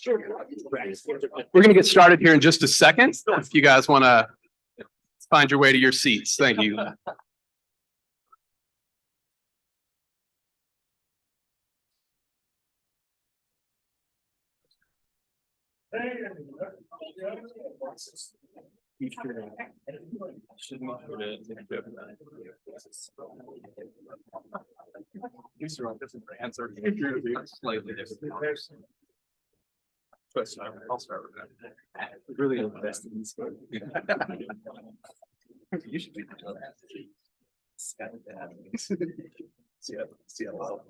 We're going to get started here in just a second. If you guys want to find your way to your seats. Thank you. Slightly different. I'll start with that. Really invested in this. You should be Seattle.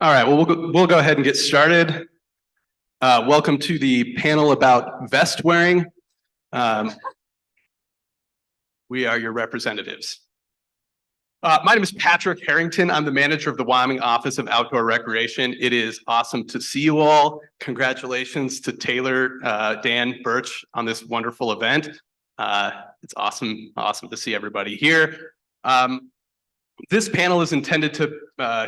All right, well, we'll go ahead and get started. Welcome to the panel about vest wearing. We are your representatives. My name is Patrick Harrington. I'm the manager of the Wyoming Office of Outdoor Recreation. It is awesome to see you all. Congratulations to Taylor, Dan, Birch on this wonderful event. It's awesome to see everybody here. This panel is intended to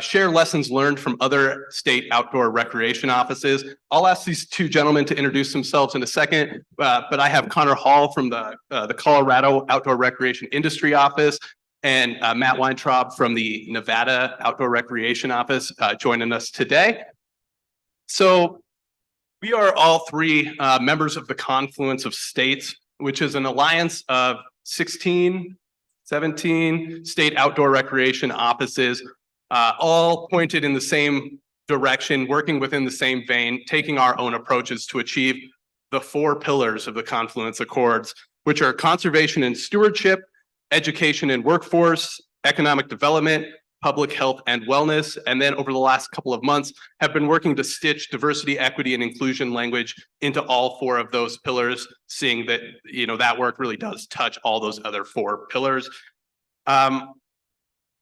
share lessons learned from other state outdoor recreation offices. I'll ask these two gentlemen to introduce themselves in a second, but I have Conor Hall from the Colorado Outdoor Recreation Industry Office and Matt Weintraub from the Nevada Outdoor Recreation Office joining us today. So we are all three members of the Confluence of States, which is an alliance of 17 state outdoor recreation offices, all pointed in the same direction, working within the same vein, taking our own approaches to achieve the 4 pillars of the Confluence Accords, which are conservation and stewardship, education and workforce, economic development, public health and wellness, and then over the last couple of months have been working to stitch diversity, equity, and inclusion language into all 4 of those pillars, seeing that, you know, that work really does touch all those other 4 pillars.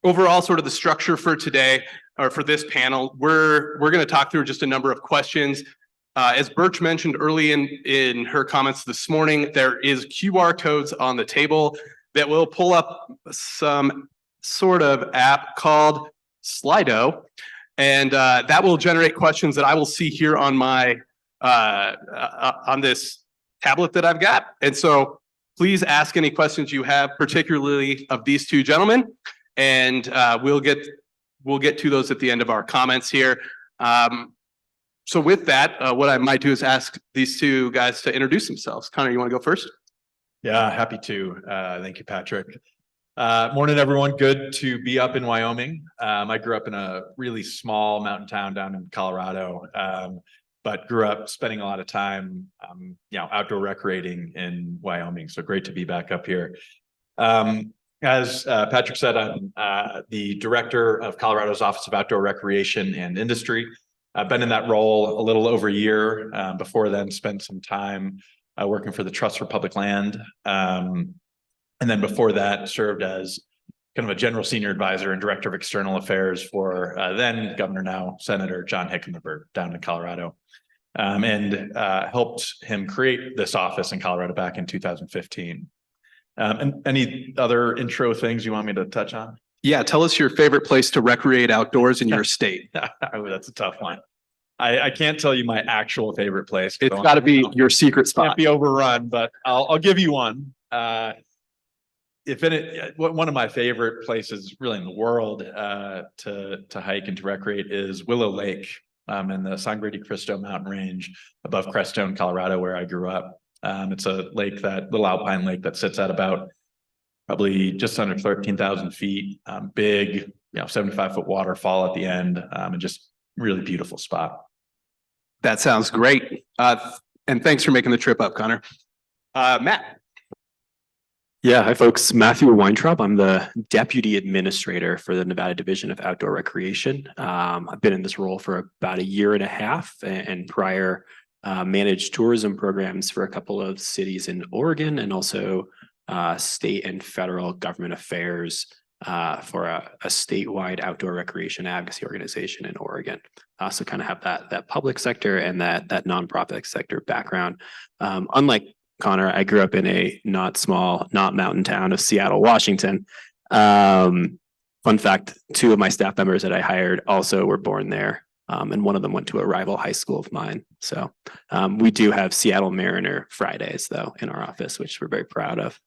Overall, sort of the structure for today, or for this panel, we're going to talk through just a number of questions. As Birch mentioned early in her comments this morning, there is QR codes on the table that will pull up some sort of app called Slido, and that will generate questions that I will see here on my on this tablet that I've got. And so please ask any questions you have, particularly of these two gentlemen, and we'll get to those at the end of our comments here. So with that, what I might do is ask these two guys to introduce themselves. Conor, you want to go first? Yeah, happy to. Thank you, Patrick. Morning, everyone. Good to be up in Wyoming. I grew up in a really small mountain town down in Colorado, but grew up spending a lot of time, outdoor recreating in Wyoming. So great to be back up here. As Patrick said, I'm the director of Colorado's Office of Outdoor Recreation and Industry. I've been in that role a little over a year. Before then, spent some time working for the Trust for Public Land. And then before that, served as kind of a general senior advisor and director of external affairs for then Governor, now Senator John Hickenlooper down in Colorado. And helped him create this office in Colorado back in 2015. And any other intro things you want me to touch on? Yeah, tell us your favorite place to recreate outdoors in your state. Oh, that's a tough one. I can't tell you my actual favorite place. It's got to be your secret spot. Can't be overrun, but I'll give you one. One of my favorite places really in the world to hike and to recreate is Willow Lake in the Sangre de Cristo mountain range above Crestone, Colorado, where I grew up. It's a lake, that little alpine lake that sits at about probably just under 13,000 feet, big, 75-foot waterfall at the end, and just really beautiful spot. That sounds great. And thanks for making the trip up, Conor. Matt. Yeah, hi folks. Matthew Weintraub. I'm the Deputy Administrator for the Nevada Division of Outdoor Recreation. I've been in this role for about 1.5 years, and prior managed tourism programs for a couple of cities in Oregon, and also state and federal government affairs for a statewide outdoor recreation advocacy organization in Oregon. So kind of have that public sector and that nonprofit sector background. Unlike Conor, I grew up in a not small, not mountain town of Seattle, Washington. Fun fact, 2 of my staff members that I hired also were born there. And one of them went to a rival high school of mine. So we do have Seattle Mariner Fridays, though, in our office, which we're very proud of.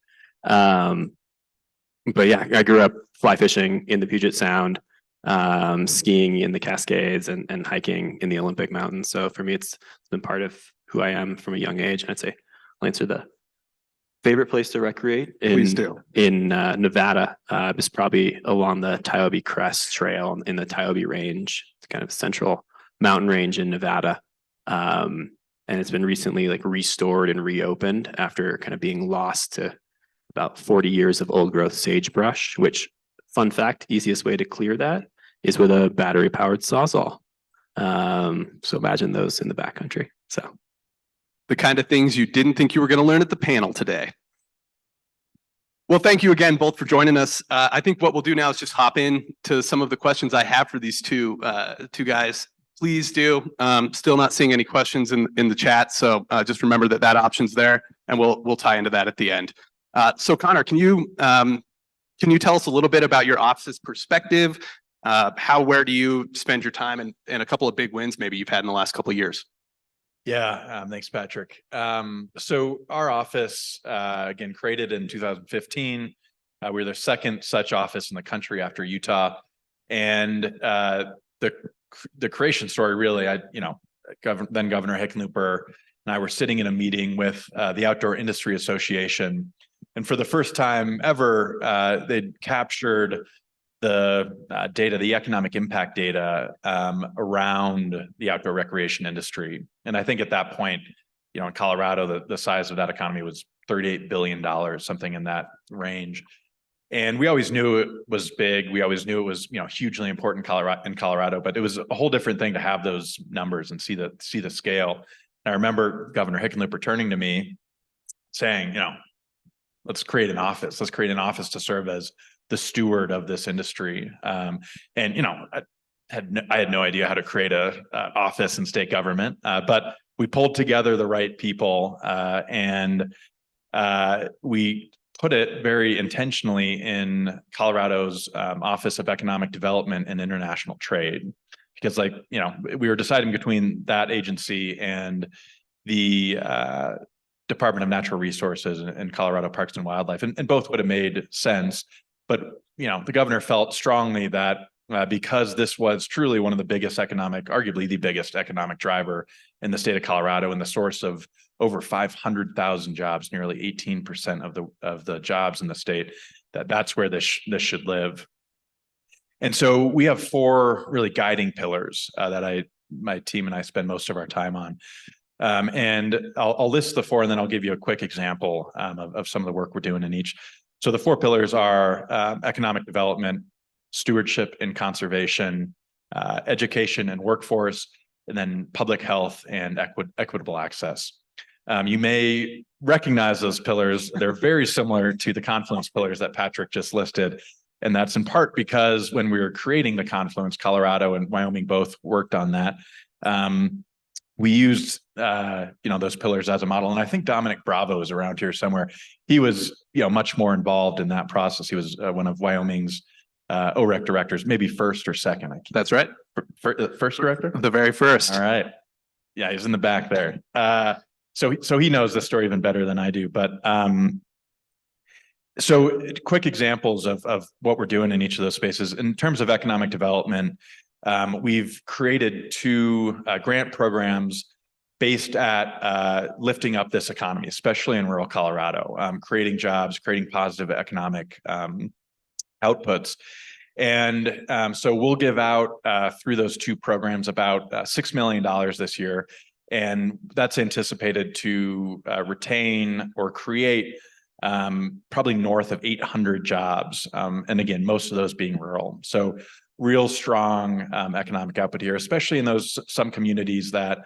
But yeah, I grew up fly fishing in the Puget Sound, skiing in the Cascades, and hiking in the Olympic Mountains. So for me, it's been part of who I am from a young age. And I'd say I'll answer the favorite place to recreate Please do. in Nevada is probably along the Tiobe Crest Trail in the Tiobe Range. It's kind of central mountain range in Nevada. And it's been recently like restored and reopened after kind of being lost to about 40 years of old growth sagebrush, which, fun fact, easiest way to clear that is with a battery powered sawzall. So imagine those in the backcountry. So The kind of things you didn't think you were going to learn at the panel today. Well, thank you again both for joining us. I think what we'll do now is just hop in to some of the questions I have for these two guys. Please do. Still not seeing any questions in the chat, so just remember that option's there, and we'll tie into that at the end. So Conor, can you tell us a little bit about your office's perspective? Where do you spend your time, and a couple of big wins maybe you've had in the last couple of years? Yeah, thanks, Patrick. So our office, again, created in 2015. We're the second such office in the country after Utah. And the creation story really, then Governor Hickenlooper and I were sitting in a meeting with the Outdoor Industry Association. And for the first time ever, they'd captured the data, the economic impact data around the outdoor recreation industry. And I think at that point, in Colorado, the size of that economy was $38 billion, something in that range. And we always knew it was big. We always knew it was, hugely important in Colorado, but it was a whole different thing to have those numbers and see the scale. And I remember Governor Hickenlooper turning to me saying, let's create an office. Let's create an office to serve as the steward of this industry. I had no idea how to create a office in state government, but we pulled together the right people and we put it very intentionally in Colorado's Office of Economic Development and International Trade, because we were deciding between that agency and the Department of Natural Resources and Colorado Parks and Wildlife, and both would have made sense. But, the governor felt strongly that because this was truly one of the biggest arguably the biggest economic driver in the state of Colorado and the source of over 500,000 jobs, nearly 18% of the jobs in the state, that's where this should live. And so we have 4 really guiding pillars that my team and I spend most of our time on. And I'll list the 4, and then I'll give you a quick example of some of the work we're doing in each. So the 4 pillars are economic development, stewardship and conservation, education and workforce, and then public health and equitable access. You may recognize those pillars. They're very similar to the confluence pillars that Patrick just listed. And that's in part because when we were creating the confluence, Colorado and Wyoming both worked on that. We used, those pillars as a model. And I think Dominic Bravo is around here somewhere. He was, much more involved in that process. He was one of Wyoming's OREC directors, maybe first or second. That's right. First director? The very first. All right. Yeah, he's in the back there. So he knows the story even better than I do. But so quick examples of what we're doing in each of those spaces. In terms of economic development, we've created 2 grant programs based at lifting up this economy, especially in rural Colorado, creating jobs, creating positive economic outputs. And so we'll give out through those 2 programs about $6 million this year. And that's anticipated to retain or create probably north of 800 jobs. And again, most of those being rural. So real strong economic output here, especially in some communities that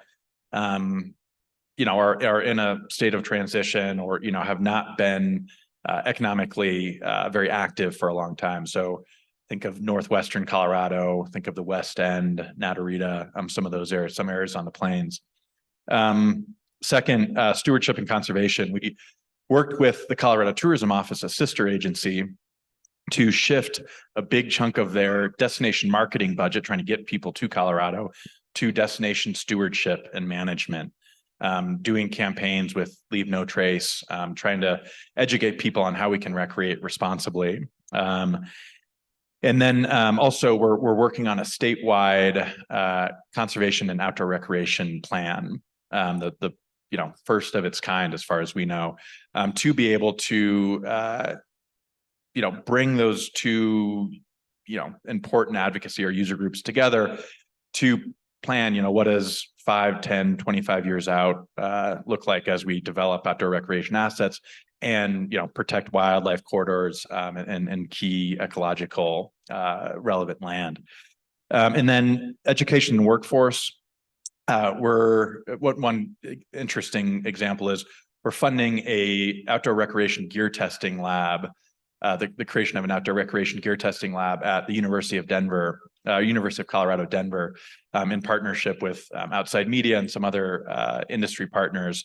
are in a state of transition or have not been economically very active for a long time. So think of northwestern Colorado, think of the West End, Natarita, some of those areas, some areas on the plains. Second, stewardship and conservation. We worked with the Colorado Tourism Office, a sister agency, to shift a big chunk of their destination marketing budget, trying to get people to Colorado, to destination stewardship and management, doing campaigns with Leave No Trace, trying to educate people on how we can recreate responsibly. And then also we're working on a statewide conservation and outdoor recreation plan, the first of its kind as far as we know, to be able to bring those two important advocacy or user groups together to plan, what does 5, 10, 25 years out look like as we develop outdoor recreation assets and protect wildlife corridors and key ecological relevant land. And then education and workforce. One interesting example is we're funding a outdoor recreation gear testing lab, the creation of an outdoor recreation gear testing lab at the University of Denver, University of Colorado, Denver, in partnership with outside media and some other industry partners,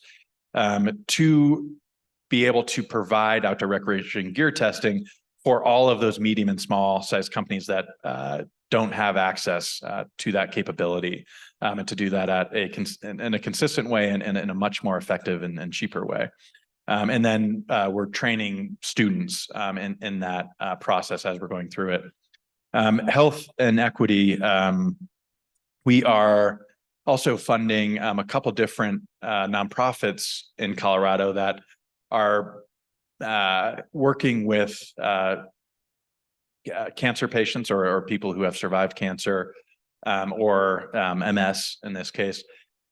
to be able to provide outdoor recreation gear testing for all of those medium and small size companies that don't have access to that capability, and to do that in a consistent way and in a much more effective and cheaper way. And then we're training students in that process as we're going through it. Health and equity. We are also funding a couple different nonprofits in Colorado that are working with cancer patients or people who have survived cancer or MS in this case,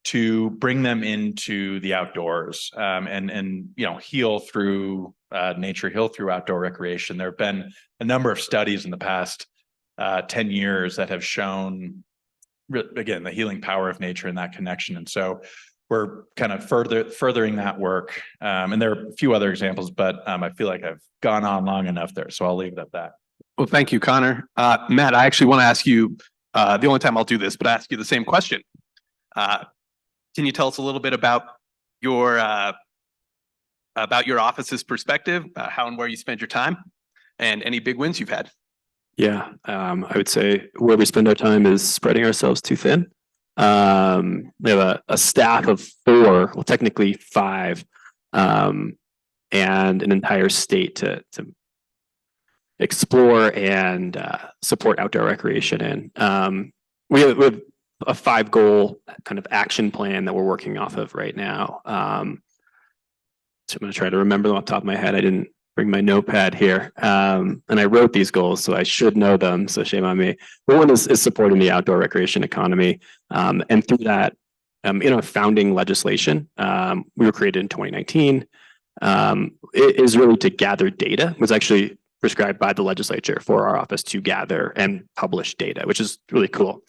to bring them into the outdoors and heal through nature, heal through outdoor recreation. There have been a number of studies in the past 10 years that have shown, again, the healing power of nature and that connection. And so we're kind of furthering that work. And there are a few other examples, but I feel like I've gone on long enough there, so I'll leave it at that. Well, thank you, Conor. Matt, I actually want to ask you, the only time I'll do this, but ask you the same question. Can you tell us a little bit about your office's perspective, how and where you spend your time, and any big wins you've had? Yeah, I would say where we spend our time is spreading ourselves too thin. We have a staff of 4, well, technically 5, and an entire state to explore and support outdoor recreation in. We have a 5-goal kind of action plan that we're working off of right now. So I'm going to try to remember them off the top of my head. I didn't bring my notepad here. And I wrote these goals, so I should know them, so shame on me. But one is supporting the outdoor recreation economy. And through that, in our founding legislation, we were created in 2019. It is really to gather data. It was actually prescribed by the legislature for our office to gather and publish data, which is really cool.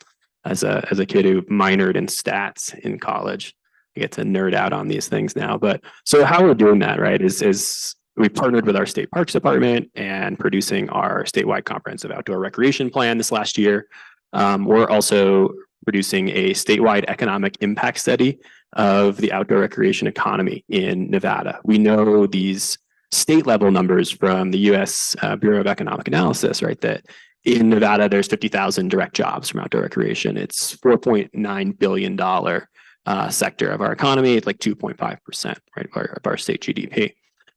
As a kid who minored in stats in college, I get to nerd out on these things now. But so how we're doing that, right, is we partnered with our state parks department and producing our statewide comprehensive outdoor recreation plan this last year. We're also producing a statewide economic impact study of the outdoor recreation economy in Nevada. We know these state level numbers from the U.S. Bureau of Economic Analysis, right, that in Nevada, there's 50,000 direct jobs from outdoor recreation. It's $4.9 billion sector of our economy. It's like 2.5%, right, of our state GDP.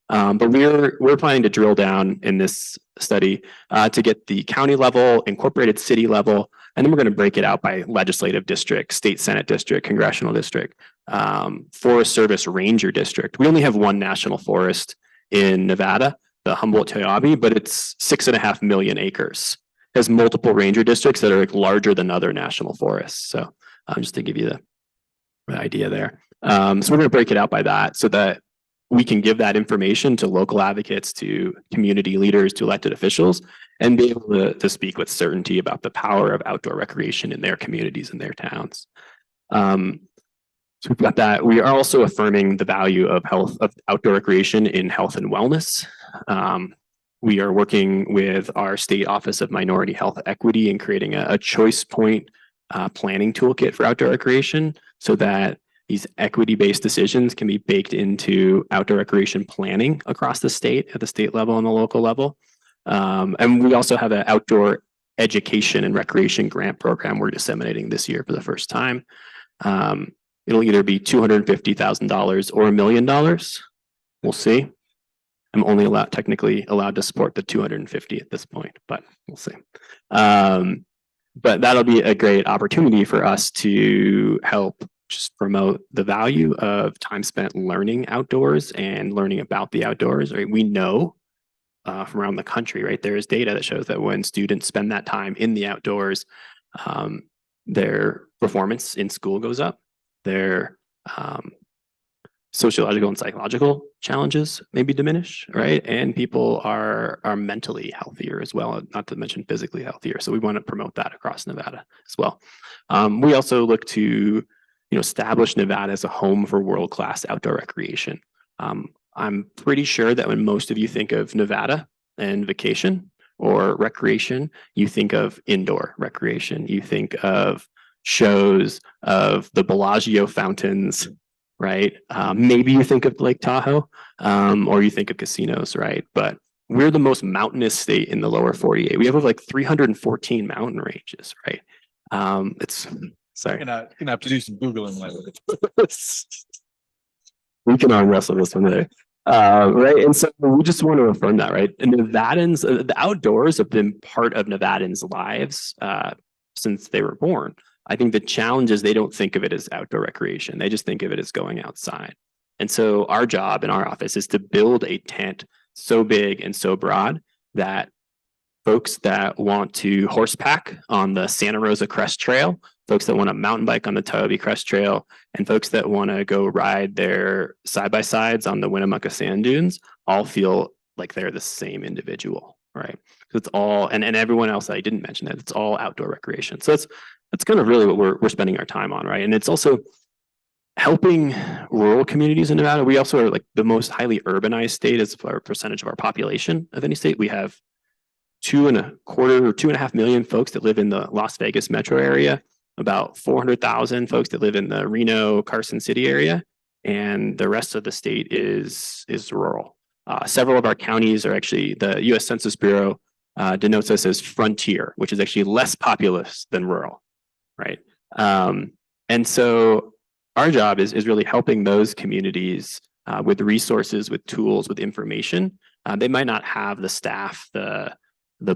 But we're planning to drill down in this study to get the county level, incorporated city level, and then we're going to break it out by legislative district, state senate district, congressional district, Forest Service ranger district. We only have one national forest in Nevada, the Humboldt-Toyabe, but it's 6.5 million acres. It has multiple ranger districts that are like larger than other national forests. So just to give you the idea there. So we're going to break it out by that so that we can give that information to local advocates, to community leaders, to elected officials, and be able to speak with certainty about the power of outdoor recreation in their communities and their towns. So we've got that. We are also affirming the value of outdoor recreation in health and wellness. We are working with our state Office of Minority Health Equity and creating a choice point planning toolkit for outdoor recreation so that these equity-based decisions can be baked into outdoor recreation planning across the state at the state level and the local level. And we also have an outdoor education and recreation grant program we're disseminating this year for the first time. It'll either be $250,000 or $1 million. We'll see. I'm only technically allowed to support the 250 at this point, but we'll see. But that'll be a great opportunity for us to help just promote the value of time spent learning outdoors and learning about the outdoors. Right? We know from around the country, right? There is data that shows that when students spend that time in the outdoors, their performance in school goes up. Their sociological and psychological challenges maybe diminish, right? And people are mentally healthier as well, not to mention physically healthier. So we want to promote that across Nevada as well. We also look to establish Nevada as a home for world-class outdoor recreation. I'm pretty sure that when most of you think of Nevada and vacation or recreation, you think of indoor recreation. You think of shows of the Bellagio fountains, right? Maybe you think of Lake Tahoe, or you think of casinos, right? But we're the most mountainous state in the lower 48. We have like 314 mountain ranges, right? It's sorry. You're gonna have to do some Googling later. We can arm wrestle this one there. Right. And so we just want to affirm that, right? And Nevadans, the outdoors have been part of Nevadans' lives since they were born. I think the challenge is they don't think of it as outdoor recreation. They just think of it as going outside. And so our job in our office is to build a tent so big and so broad that folks that want to horsepack on the Santa Rosa Crest Trail, folks that want to mountain bike on the Toby Crest Trail, and folks that want to go ride their side-by-sides on the Winnemucca Sand Dunes all feel like they're the same individual, right? So it's all, and everyone else that I didn't mention, that it's all outdoor recreation. So that's kind of really what we're spending our time on, right? And it's also helping rural communities in Nevada. We also are like the most highly urbanized state as far as percentage of our population of any state. We have 2.25 or 2.5 million folks that live in the Las Vegas metro area, about 400,000 folks that live in the Reno, Carson City area, and the rest of the state is rural. Several of our counties are actually, the U.S. Census Bureau denotes us as frontier, which is actually less populous than rural, right? And so our job is really helping those communities with resources, with tools, with information. They might not have the staff, the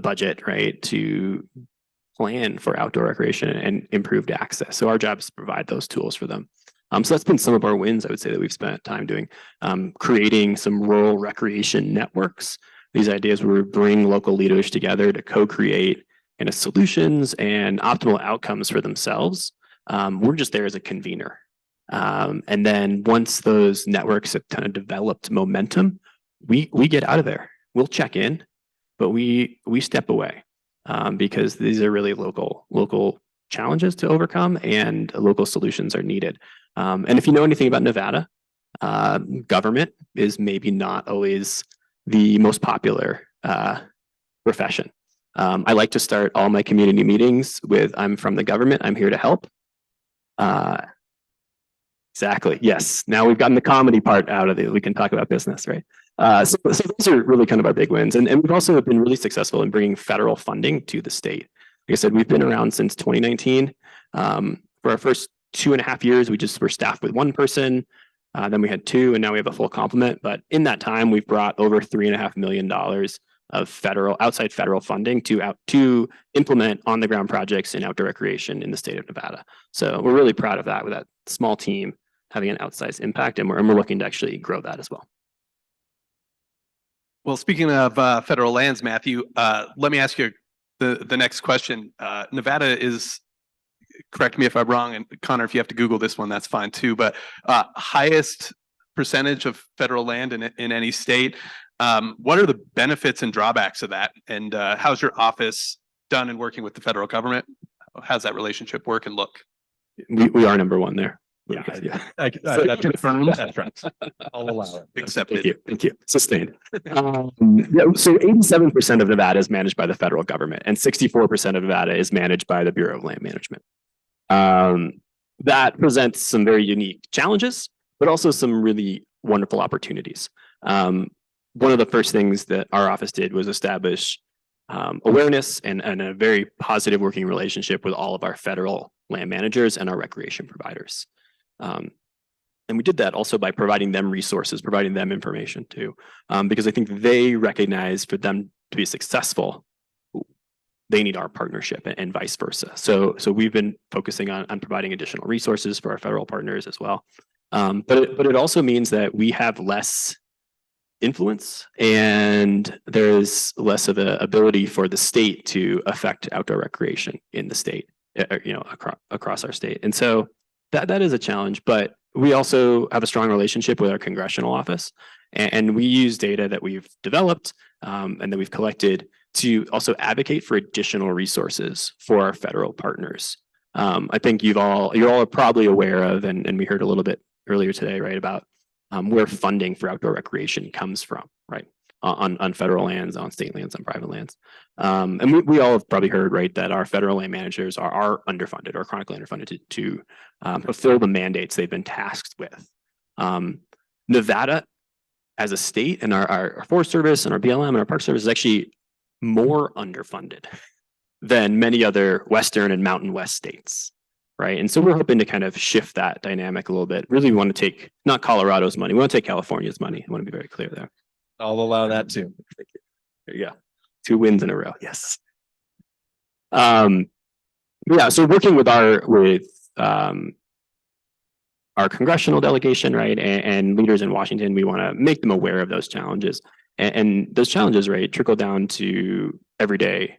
budget, right, to plan for outdoor recreation and improved access. So our job is to provide those tools for them. So that's been some of our wins, I would say, that we've spent time doing, creating some rural recreation networks. These ideas where we bring local leaders together to co-create kind of solutions and optimal outcomes for themselves. We're just there as a convener. And then once those networks have kind of developed momentum, we get out of there. We'll check in, but we step away because these are really local challenges to overcome and local solutions are needed. And if you know anything about Nevada, government is maybe not always the most popular profession. I like to start all my community meetings with, I'm from the government, I'm here to help. Exactly, yes. Now we've gotten the comedy part out of it. We can talk about business, right? So those are really kind of our big wins. And we've also been really successful in bringing federal funding to the state. Like I said, we've been around since 2019. For our first 2.5 years, we just were staffed with one person. Then we had two, and now we have a full complement. But in that time, we've brought over $3.5 million of outside federal funding to implement on-the-ground projects in outdoor recreation in the state of Nevada. So we're really proud of that, with that small team having an outsized impact, and we're looking to actually grow that as well. Well, speaking of federal lands, Matthew, let me ask you the next question. Nevada is, correct me if I'm wrong, and Connor, if you have to Google this one, that's fine too, but highest percentage of federal land in any state. What are the benefits and drawbacks of that? And how's your office done in working with the federal government? How's that relationship work and look? We are number one there. Yeah, Yeah. that's right. I'll allow it. Accepted. Thank you. Sustained. Yeah, so 87% of Nevada is managed by the federal government, and 64% of Nevada is managed by the Bureau of Land Management. That presents some very unique challenges, but also some really wonderful opportunities. One of the first things that our office did was establish awareness and a very positive working relationship with all of our federal land managers and our recreation providers. And we did that also by providing them resources, providing them information too, because I think they recognize for them to be successful, they need our partnership and vice versa. So we've been focusing on providing additional resources for our federal partners as well. But it also means that we have less influence and there's less of an ability for the state to affect outdoor recreation in the state, across our state. And so that is a challenge, but we also have a strong relationship with our congressional office, and we use data that we've developed and that we've collected to also advocate for additional resources for our federal partners. I think you're all probably aware of, and we heard a little bit earlier today, right, about where funding for outdoor recreation comes from, right, on federal lands, on state lands, on private lands. And we all have probably heard, right, that our federal land managers are underfunded or chronically underfunded to fulfill the mandates they've been tasked with. Nevada, as a state, and our Forest Service and our BLM and our Park Service is actually more underfunded than many other Western and Mountain West states, right? And so we're hoping to kind of shift that dynamic a little bit. Really, we want to take not Colorado's money, we want to take California's money. I want to be very clear there. I'll allow that too. Thank you. There you go. 2 wins in a row. Yes. Yeah. So working with our congressional delegation, right, and leaders in Washington, we want to make them aware of those challenges, and those challenges, right, trickle down to everyday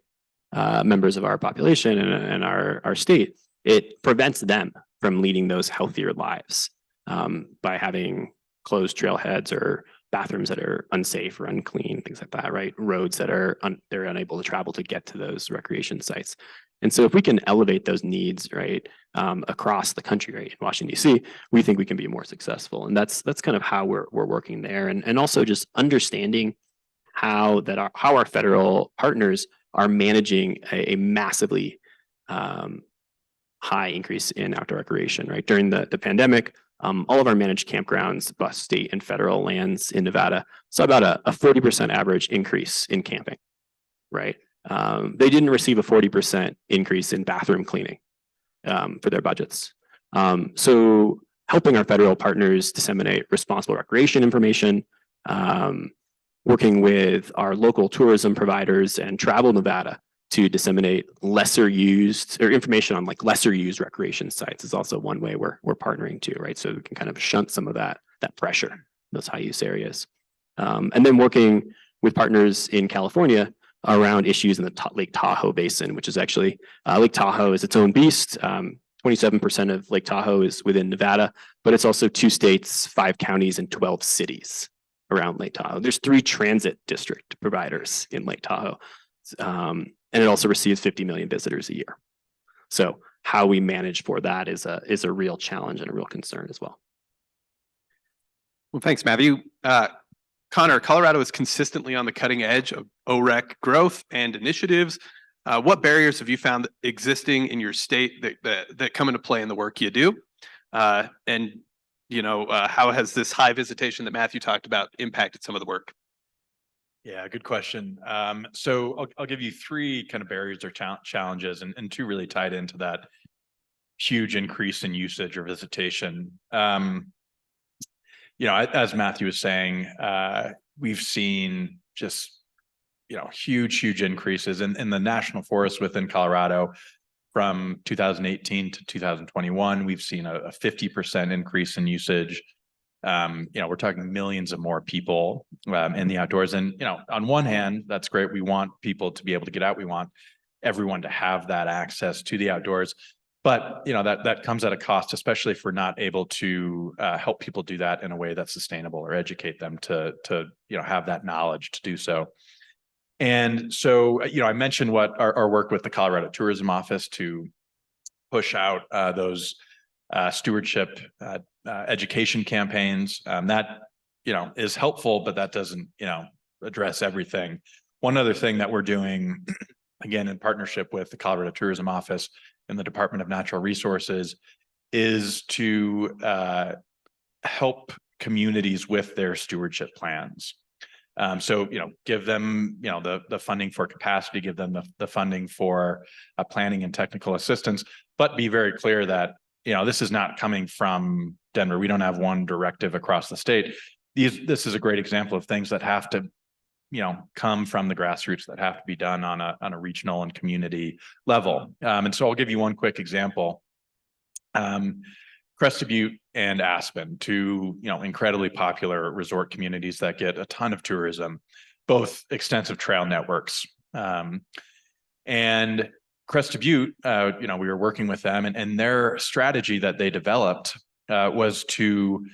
members of our population and our state. It prevents them from leading those healthier lives by having closed trailheads or bathrooms that are unsafe or unclean, things like that, right? Roads that they're unable to travel to get to those recreation sites. And so if we can elevate those needs, right, across the country, right, in Washington, D.C., we think we can be more successful. And that's kind of how we're working there. And also just understanding how our federal partners are managing a massively high increase in outdoor recreation, right? During the pandemic, all of our managed campgrounds, both state and federal lands in Nevada, saw about a 40% average increase in camping, right? They didn't receive a 40% increase in bathroom cleaning for their budgets. So helping our federal partners disseminate responsible recreation information, working with our local tourism providers and Travel Nevada to disseminate lesser used or information on like lesser used recreation sites is also one way we're partnering to, right? So we can kind of shunt some of that pressure, those high use areas. And then working with partners in California around issues in the Lake Tahoe Basin, which is actually, Lake Tahoe is its own beast. 27% of Lake Tahoe is within Nevada, but it's also 2 states, 5 counties, and 12 cities around Lake Tahoe. There's 3 transit district providers in Lake Tahoe. And it also receives 50 million visitors a year. So how we manage for that is a real challenge and a real concern as well. Well, thanks, Matthew. Conor, Colorado is consistently on the cutting edge of OREC growth and initiatives. What barriers have you found existing in your state that come into play in the work you do? And how has this high visitation that Matthew talked about impacted some of the work? Yeah, good question. So I'll give you 3 kind of barriers or challenges, and 2 really tied into that huge increase in usage or visitation. As Matthew was saying, we've seen just huge increases in the national forests within Colorado. From 2018 to 2021, we've seen a 50% increase in usage. We're talking millions of more people in the outdoors. And, on one hand, that's great. We want people to be able to get out. We want everyone to have that access to the outdoors. But, that comes at a cost, especially if we're not able to help people do that in a way that's sustainable or educate them to have that knowledge to do so. And so, I mentioned what our work with the Colorado Tourism Office to push out those stewardship education campaigns. That, is helpful, but that doesn't, address everything. One other thing that we're doing, again, in partnership with the Colorado Tourism Office and the Department of Natural Resources, is to help communities with their stewardship plans. So, give them, the funding for capacity, give them the funding for planning and technical assistance, but be very clear that, this is not coming from Denver. We don't have one directive across the state. This is a great example of things that have to, come from the grassroots, that have to be done on a regional and community level. And so I'll give you one quick example. Crested Butte and Aspen, two, incredibly popular resort communities that get a ton of tourism, both extensive trail networks. And Crested Butte, we were working with them, and their strategy that they developed was to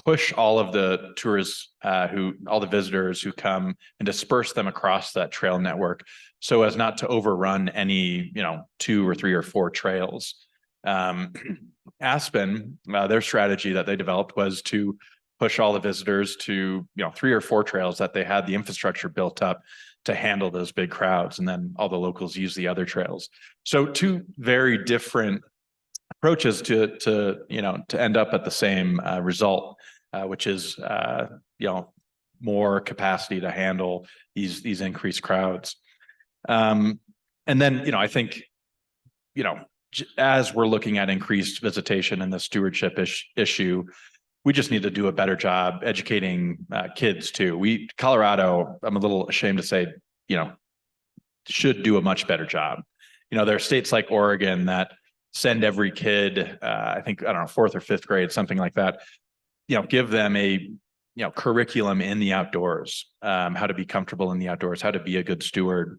push all of the tourists, all the visitors who come, and disperse them across that trail network so as not to overrun any, 2 or 3 or 4 trails. Aspen, their strategy that they developed was to push all the visitors to, 3 or 4 trails that they had the infrastructure built up to handle those big crowds, and then all the locals use the other trails. So 2 very different approaches to end up at the same result, which is more capacity to handle these increased crowds. And then I think as we're looking at increased visitation and the stewardship issue, we just need to do a better job educating kids too. Colorado, I'm a little ashamed to say, should do a much better job. There are states like Oregon that send every kid, I don't know, 4th or 5th grade, something like that, give them a, curriculum in the outdoors, how to be comfortable in the outdoors, how to be a good steward.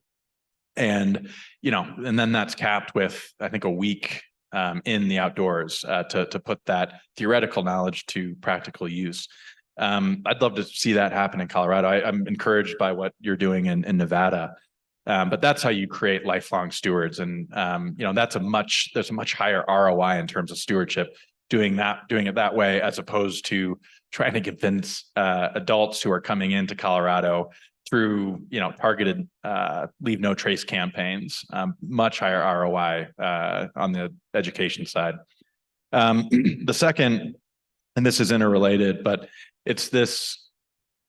And, and then that's capped with, I think, a week in the outdoors to put that theoretical knowledge to practical use. I'd love to see that happen in Colorado. I'm encouraged by what you're doing in Nevada. But that's how you create lifelong stewards. And, there's a much higher ROI in terms of stewardship, doing it that way, as opposed to trying to convince adults who are coming into Colorado through, targeted leave no trace campaigns. Much higher ROI on the education side. The second, and this is interrelated, but it's this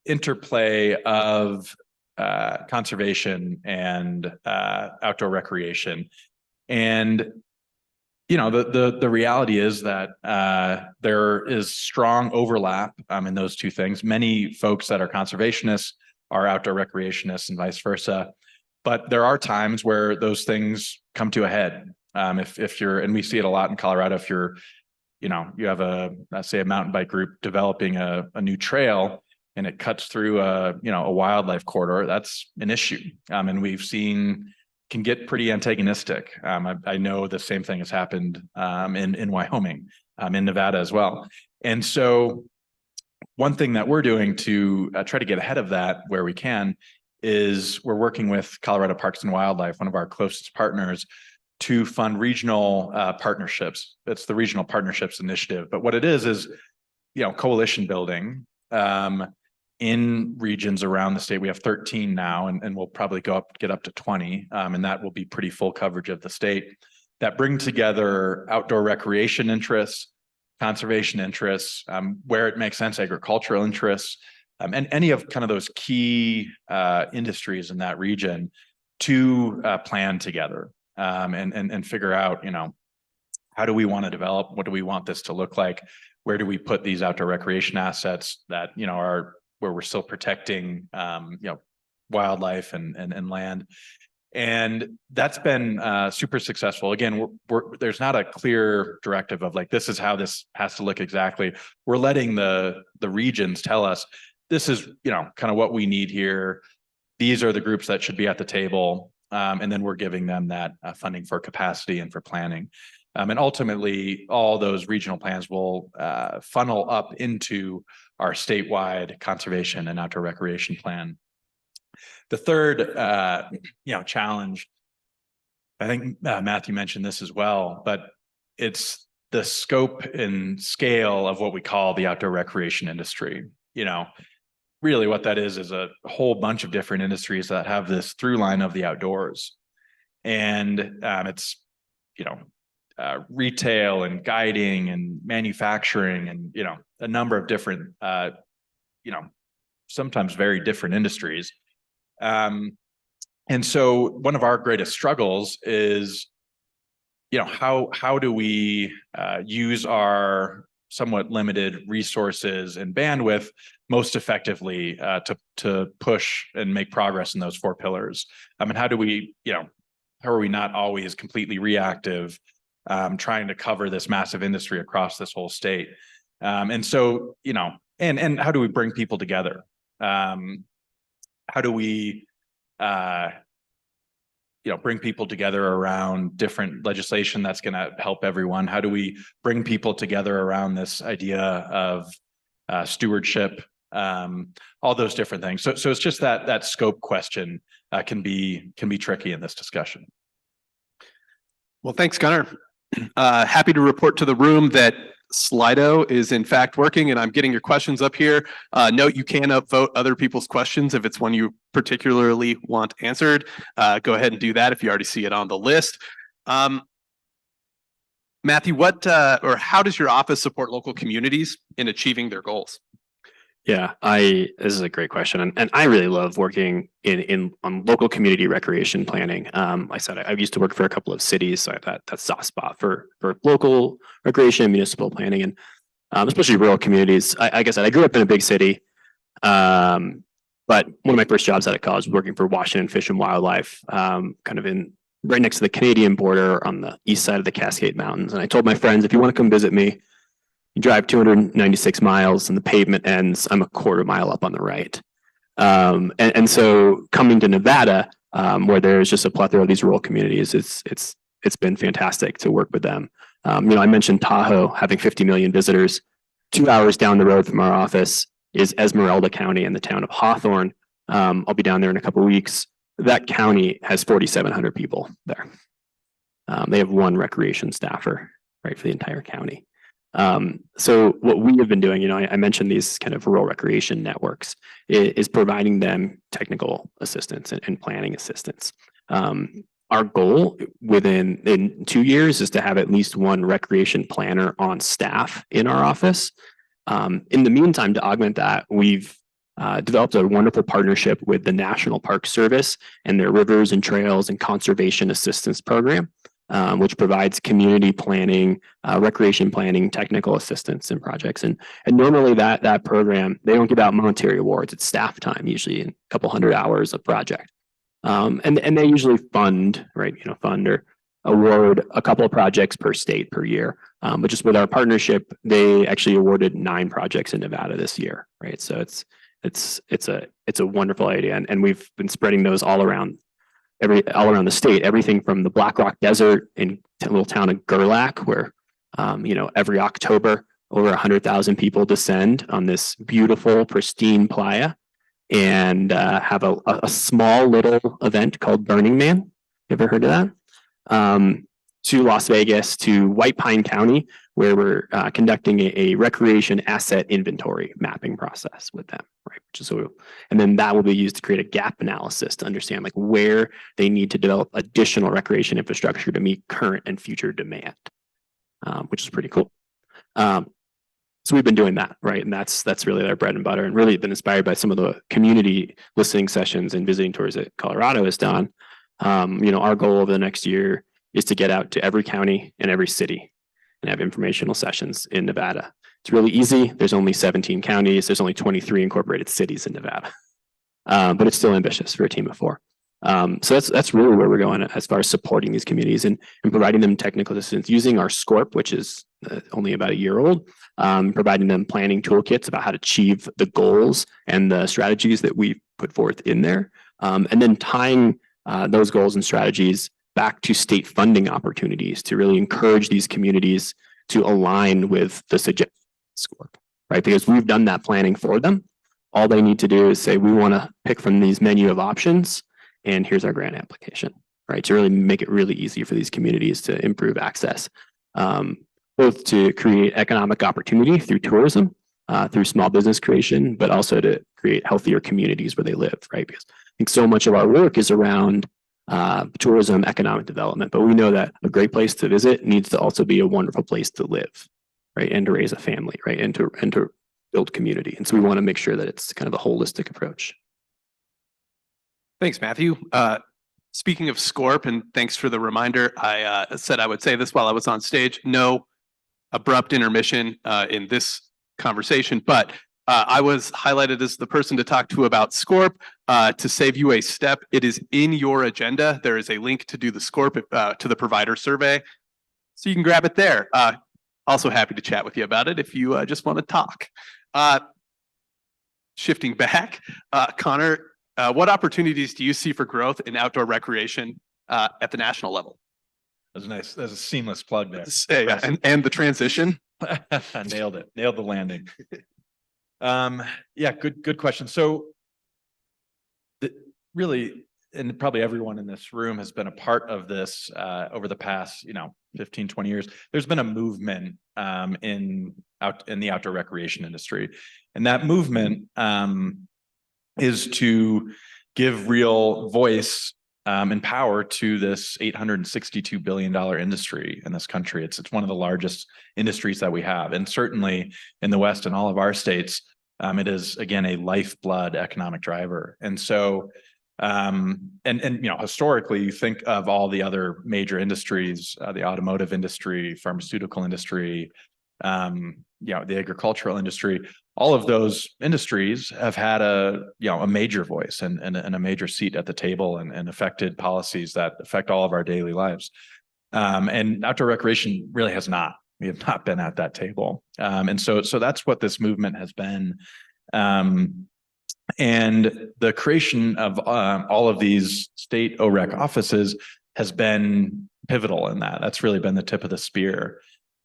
interplay of conservation and outdoor recreation. And the reality is that there is strong overlap in those 2 things. Many folks that are conservationists are outdoor recreationists and vice versa. But there are times where those things come to a head. If you're, and we see it a lot in Colorado, if you're, you have let's say a mountain bike group developing a new trail, and it cuts through a wildlife corridor, that's an issue. And we've seen can get pretty antagonistic. I know the same thing has happened in Wyoming, in Nevada as well. And so one thing that we're doing to try to get ahead of that where we can is we're working with Colorado Parks and Wildlife, one of our closest partners, to fund regional partnerships. It's the Regional Partnerships Initiative. But what it is coalition building in regions around the state. We have 13 now, and we'll probably get up to 20, and that will be pretty full coverage of the state, that bring together outdoor recreation interests, conservation interests, where it makes sense, agricultural interests, and any of kind of those key industries in that region to plan together and figure out, how do we want to develop? What do we want this to look like? Where do we put these outdoor recreation assets that, are where we're still protecting, wildlife and land. And that's been super successful. Again, there's not a clear directive of like, this is how this has to look exactly. We're letting the regions tell us, this is, kind of what we need here. These are the groups that should be at the table. And then we're giving them that funding for capacity and for planning. And ultimately, all those regional plans will funnel up into our statewide conservation and outdoor recreation plan. The third, challenge, I think Matthew mentioned this as well, but it's the scope and scale of what we call the outdoor recreation industry. Really what that is a whole bunch of different industries that have this through line of the outdoors. And it's, retail and guiding and manufacturing and, a number of different, sometimes very different industries. And so one of our greatest struggles is, how do we use our somewhat limited resources and bandwidth most effectively to push and make progress in those 4 pillars? And how do we, how are we not always completely reactive, trying to cover this massive industry across this whole state? And so, and how do we bring people together? How do we, bring people together around different legislation that's going to help everyone? How do we bring people together around this idea of stewardship? All those different things. So it's just that scope question can be tricky in this discussion. Well, thanks, Conor. Happy to report to the room that Slido is in fact working, and I'm getting your questions up here. Note you can upvote other people's questions if it's one you particularly want answered. Go ahead and do that if you already see it on the list. Matthew, how does your office support local communities in achieving their goals? Yeah, this is a great question, and I really love working on local community recreation planning. I said I used to work for a couple of cities, so I have that soft spot for local recreation and municipal planning, and especially rural communities. Like I said, I grew up in a big city, but one of my first jobs out of college was working for Washington Fish and Wildlife, kind of right next to the Canadian border on the east side of the Cascade Mountains. And I told my friends, if you want to come visit me, you drive 296 miles and the pavement ends, I'm a quarter mile up on the right. And so coming to Nevada, where there's just a plethora of these rural communities, it's been fantastic to work with them. I mentioned Tahoe having 50 million visitors. 2 hours down the road from our office is Esmeralda County and the town of Hawthorne. I'll be down there in a couple of weeks. That county has 4,700 people there. They have 1 recreation staffer, right, for the entire county. So what we have been doing, I mentioned these kind of rural recreation networks, is providing them technical assistance and planning assistance. Our goal in 2 years is to have at least 1 recreation planner on staff in our office. In the meantime, to augment that, we've developed a wonderful partnership with the National Park Service and their Rivers and Trails and Conservation Assistance Program, which provides community planning, recreation planning, technical assistance in projects. And normally that program, they don't give out monetary awards. It's staff time, usually a couple hundred hours of project. And they usually fund or award a couple of projects per state per year. But just with our partnership, they actually awarded 9 projects in Nevada this year, right? So it's a wonderful idea. And we've been spreading those all around the state, everything from the Black Rock Desert in the little town of Gerlach, where, every October over 100,000 people descend on this beautiful, pristine playa and have a small little event called Burning Man. You ever heard of that? To Las Vegas, to White Pine County, where we're conducting a recreation asset inventory mapping process with them, right? And then that will be used to create a gap analysis to understand where they need to develop additional recreation infrastructure to meet current and future demand, which is pretty cool. So we've been doing that, right? And that's really our bread and butter, and really been inspired by some of the community listening sessions and visiting tours that Colorado has done. Our goal over the next year is to get out to every county and every city and have informational sessions in Nevada. It's really easy. There's only 17 counties. There's only 23 incorporated cities in Nevada, but it's still ambitious for a team of 4. So that's really where we're going as far as supporting these communities and providing them technical assistance using our SCORP, which is only about a year old, providing them planning toolkits about how to achieve the goals and the strategies that we put forth in there, and then tying those goals and strategies back to state funding opportunities to really encourage these communities to align with the suggested SCORP, right? Because we've done that planning for them. All they need to do is say, we want to pick from these menu of options, and here's our grant application, right? To really make it really easy for these communities to improve access. both to create economic opportunity through tourism, through small business creation, but also to create healthier communities where they live, right? Because I think so much of our work is around tourism, economic development, but we know that a great place to visit needs to also be a wonderful place to live, right? And to raise a family, right? And to build community. And so we want to make sure that it's kind of a holistic approach. Thanks, Matthew. Speaking of SCORP, and thanks for the reminder, I said I would say this while I was on stage. No abrupt intermission in this conversation, but I was highlighted as the person to talk to about SCORP. To save you a step, it is in your agenda. There is a link to do the SCORP to the provider survey, so you can grab it there. Also happy to chat with you about it if you just want to talk. Shifting back, Conor, what opportunities do you see for growth in outdoor recreation at the national level? That's nice. That's a seamless plug there. Yeah, and the transition. Nailed it. Nailed the landing. Yeah, good question. So really, and probably everyone in this room has been a part of this over the past, 15, 20 years. There's been a movement in the outdoor recreation industry. And that movement is to give real voice and power to this $862 billion industry in this country. It's one of the largest industries that we have. And certainly in the West and all of our states, it is, again, a lifeblood economic driver. And so, historically, you think of all the other major industries, the automotive industry, pharmaceutical industry, the agricultural industry. All of those industries have had a major voice and a major seat at the table and affected policies that affect all of our daily lives. And outdoor recreation really has not. We have not been at that table. And so that's what this movement has been. And the creation of all of these state OREC offices has been pivotal in that. That's really been the tip of the spear.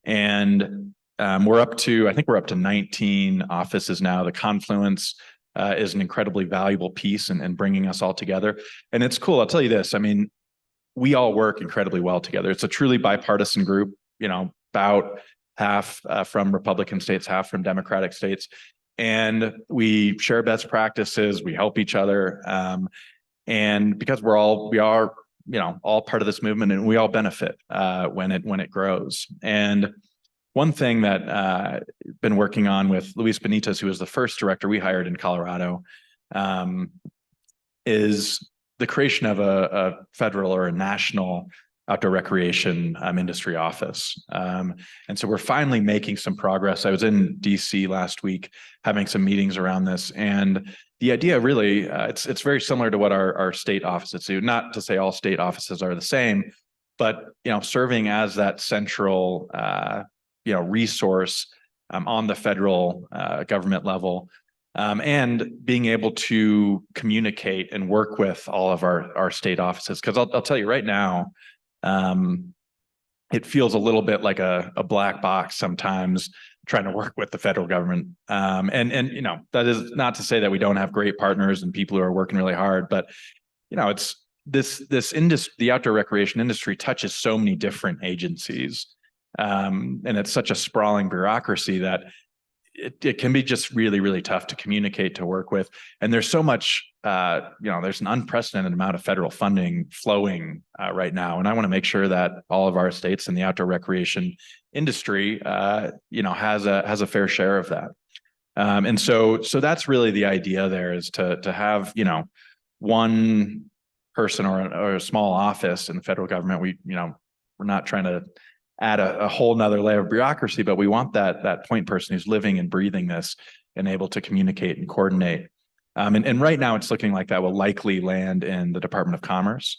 And we're up to 19 offices now. The confluence is an incredibly valuable piece in bringing us all together. And it's cool. I'll tell you this. I mean, we all work incredibly well together. It's a truly bipartisan group, about half from Republican states, half from Democratic states. And we share best practices. We help each other. And because we are all part of this movement, and we all benefit when it grows. And one thing that I've been working on with Luis Benitez, who was the first director we hired in Colorado, is the creation of a federal or a national outdoor recreation industry office. And so we're finally making some progress. I was in DC last week having some meetings around this. And the idea really, it's very similar to what our state offices do. Not to say all state offices are the same, but serving as that central resource on the federal government level, and being able to communicate and work with all of our state offices. Because I'll tell you right now, it feels a little bit like a black box sometimes trying to work with the federal government. And that is not to say that we don't have great partners and people who are working really hard, but it's this industry, the outdoor recreation industry, touches so many different agencies. And it's such a sprawling bureaucracy that it can be just really, really tough to communicate, to work with. And there's so much, there's an unprecedented amount of federal funding flowing right now. And I want to make sure that all of our states in the outdoor recreation industry, has a fair share of that. And so that's really the idea there, is to have, one person or a small office in the federal government. We're not trying to add a whole nother layer of bureaucracy, but we want that point person who's living and breathing this and able to communicate and coordinate. And right now it's looking like that will likely land in the Department of Commerce.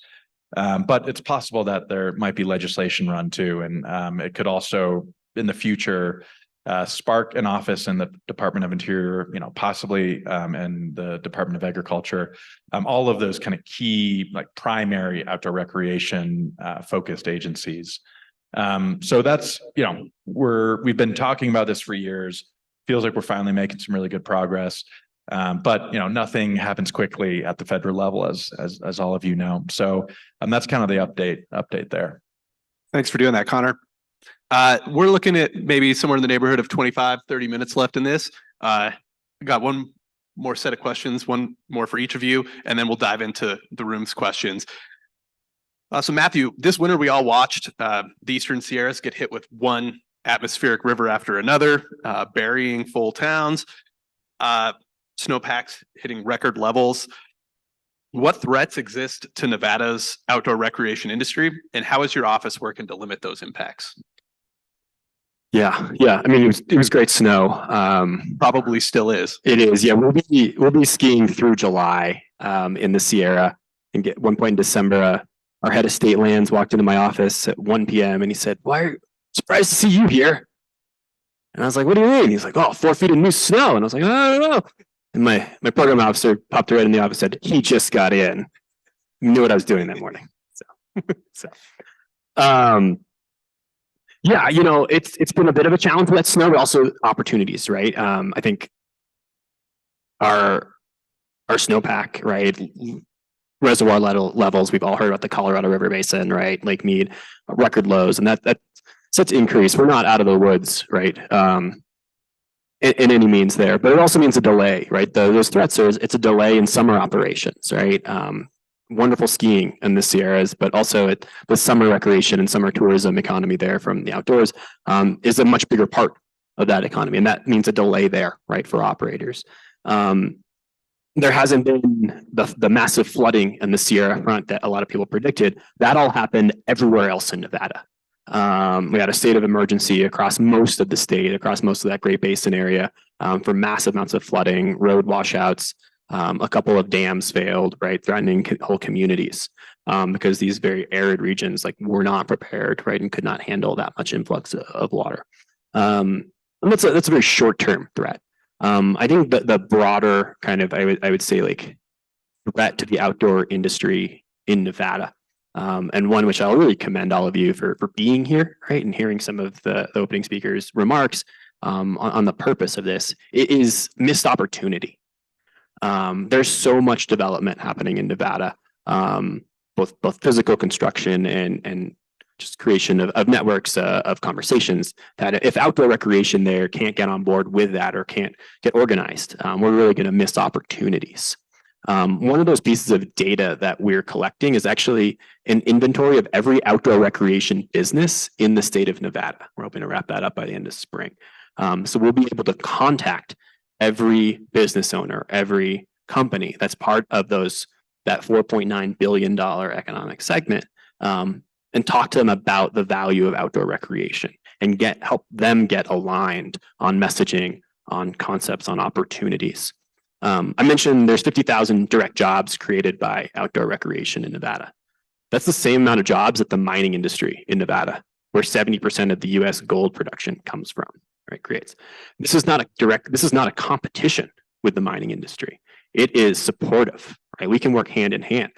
But it's possible that there might be legislation run too. And it could also in the future spark an office in the Department of Interior, possibly in the Department of Agriculture, all of those kind of key, like primary outdoor recreation focused agencies. So that's, we've been talking about this for years. Feels like we're finally making some really good progress. But nothing happens quickly at the federal level, as all of you know. So that's kind of the update there. Thanks for doing that, Conor. We're looking at maybe somewhere in the neighborhood of 25, 30 minutes left in this. I got one more set of questions, one more for each of you, and then we'll dive into the room's questions. So Matthew, this winter we all watched the Eastern Sierras get hit with one atmospheric river after another, burying full towns, snowpacks hitting record levels. What threats exist to Nevada's outdoor recreation industry, and how is your office working to limit those impacts? Yeah. I mean, it was great snow. Probably still is. It is. Yeah, we'll be skiing through July in the Sierra. And at one point in December, our head of state lands walked into my office at 1 p.m. and he said, "Why are you surprised to see you here?" And I was like, "What do you mean?" He's like, "Oh, 4 feet of new snow." And I was like, "I don't know." And my program officer popped right in the office and said, "He just got in." He knew what I was doing that morning. Yeah, it's been a bit of a challenge with that snow, but also opportunities, right? I think our snowpack, right? Reservoir levels, we've all heard about the Colorado River Basin, right? Lake Mead, record lows, and that sets increase. We're not out of the woods, right? In any means there, but it also means a delay, right? Those threats it's a delay in summer operations, right? Wonderful skiing in the Sierras, but also the summer recreation and summer tourism economy there from the outdoors is a much bigger part of that economy, and that means a delay there, right, for operators. There hasn't been the massive flooding in the Sierra front that a lot of people predicted. That all happened everywhere else in Nevada. We had a state of emergency across most of the state, across most of that Great Basin area for massive amounts of flooding, road washouts. A couple of dams failed, right, threatening whole communities because these very arid regions were not prepared, right, and could not handle that much influx of water. And that's a very short-term threat. I think the broader kind of I would say threat to the outdoor industry in Nevada, and one which I'll really commend all of you for being here, right, and hearing some of the opening speakers' remarks on the purpose of this. It is missed opportunity. There's so much development happening in Nevada, both physical construction and just creation of networks of conversations, that if outdoor recreation there can't get on board with that or can't get organized, we're really going to miss opportunities. One of those pieces of data that we're collecting is actually an inventory of every outdoor recreation business in the state of Nevada. We're hoping to wrap that up by the end of spring. So we'll be able to contact every business owner, every company that's part of that $4.9 billion economic segment, and talk to them about the value of outdoor recreation and help them get aligned on messaging, on concepts, on opportunities. I mentioned there's 50,000 direct jobs created by outdoor recreation in Nevada. That's the same amount of jobs that the mining industry in Nevada, where 70% of the US gold production comes from, right, creates. This is not a competition with the mining industry. It is supportive, right? We can work hand in hand.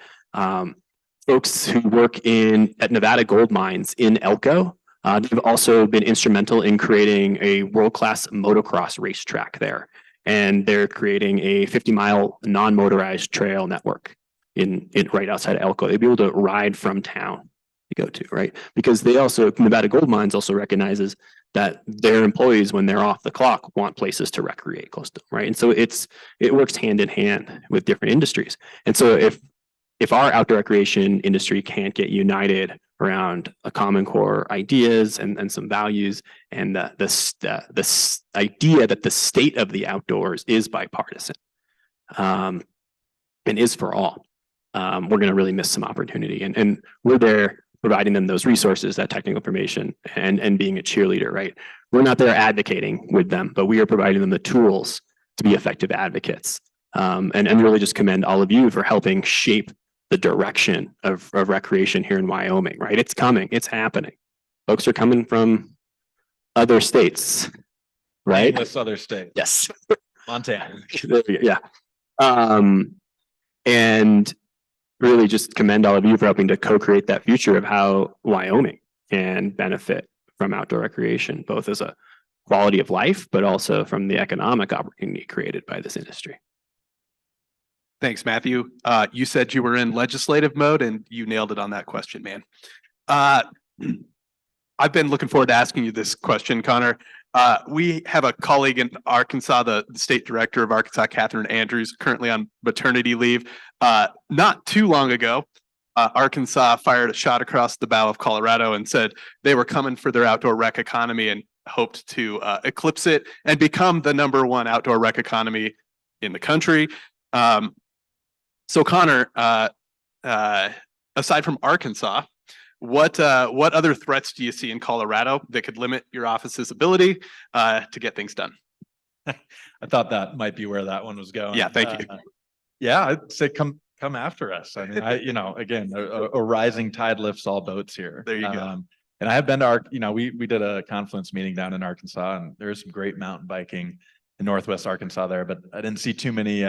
Folks who work at Nevada Gold Mines in Elko, they've also been instrumental in creating a world-class motocross racetrack there. And they're creating a 50-mile non-motorized trail network in right outside of Elko. They'd be able to ride from town to go to, right? Because Nevada Gold Mines also recognizes that their employees, when they're off the clock, want places to recreate close to them, right? And so it works hand in hand with different industries. And so if our outdoor recreation industry can't get united around a common core ideas and some values, and the idea that the state of the outdoors is bipartisan and is for all, we're going to really miss some opportunity. And we're there providing them those resources, that technical information, and being a cheerleader, right? We're not there advocating with them, but we are providing them the tools to be effective advocates. And really just commend all of you for helping shape the direction of recreation here in Wyoming, right? It's coming, it's happening. Folks are coming from other states, right? This other state. Yes. Montana. Yeah. And really just commend all of you for helping to co-create that future of how Wyoming can benefit from outdoor recreation, both as a quality of life, but also from the economic opportunity created by this industry. Thanks, Matthew. You said you were in legislative mode and you nailed it on that question, man. I've been looking forward to asking you this question, Connor. We have a colleague in Arkansas, the state director of Arkansas, Catherine Andrews, currently on maternity leave. Not too long ago, Arkansas fired a shot across the bow of Colorado and said they were coming for their outdoor rec economy and hoped to eclipse it and become the #1 outdoor rec economy in the country. So Connor, aside from Arkansas, what other threats do you see in Colorado that could limit your office's ability to get things done? I thought that might be where that one was going. Yeah, thank you. Yeah, I'd say come after us. I mean, again, a rising tide lifts all boats here. There you go. And I have been to we did a confluence meeting down in Arkansas, and there's some great mountain biking in Northwest Arkansas there, but I didn't see too many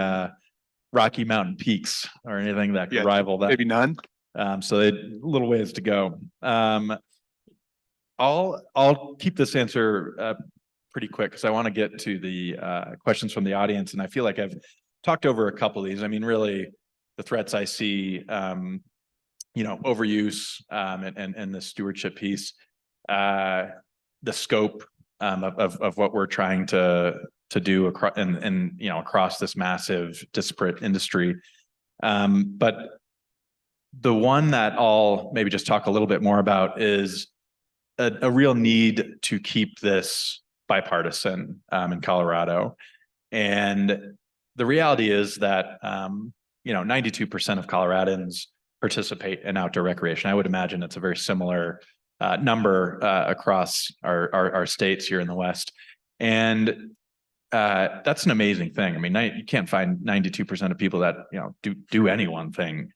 Rocky Mountain peaks or anything that could rival that. Maybe none. So they had a little ways to go. I'll keep this answer pretty quick because I want to get to the questions from the audience, and I feel like I've talked over a couple of these. I mean, really, the threats I see, overuse and the stewardship piece, the scope of what we're trying to do across and across this massive disparate industry, but the one that I'll maybe just talk a little bit more about is a real need to keep this bipartisan in Colorado. And the reality is that 92% of Coloradans participate in outdoor recreation. I would imagine it's a very similar number across our states here in the West. And that's an amazing thing. I mean, you can't find 92% of people that do any one thing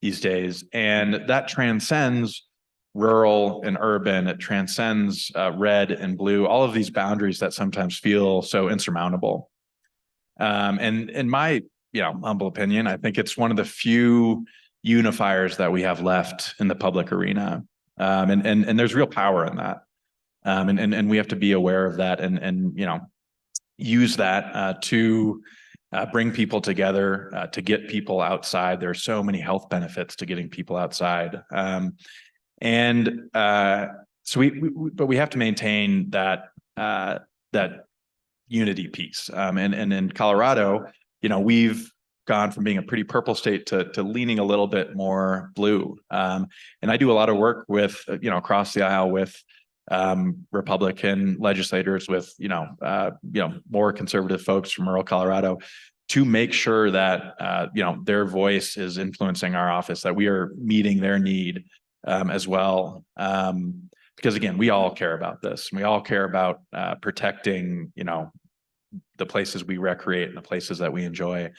these days, and that transcends rural and urban. It transcends red and blue. All of these boundaries that sometimes feel so insurmountable. And in my humble opinion, I think it's one of the few unifiers that we have left in the public arena, and there's real power in that, and we have to be aware of that and use that to bring people together, to get people outside. There are so many health benefits to getting people outside. So we have to maintain that unity piece. And in Colorado, we've gone from being a pretty purple state to leaning a little bit more blue. And I do a lot of work with, across the aisle with Republican legislators, with more conservative folks from rural Colorado, to make sure that their voice is influencing our office, that we are meeting their need as well. Because again, we all care about this. We all care about protecting the places we recreate and the places that we enjoy.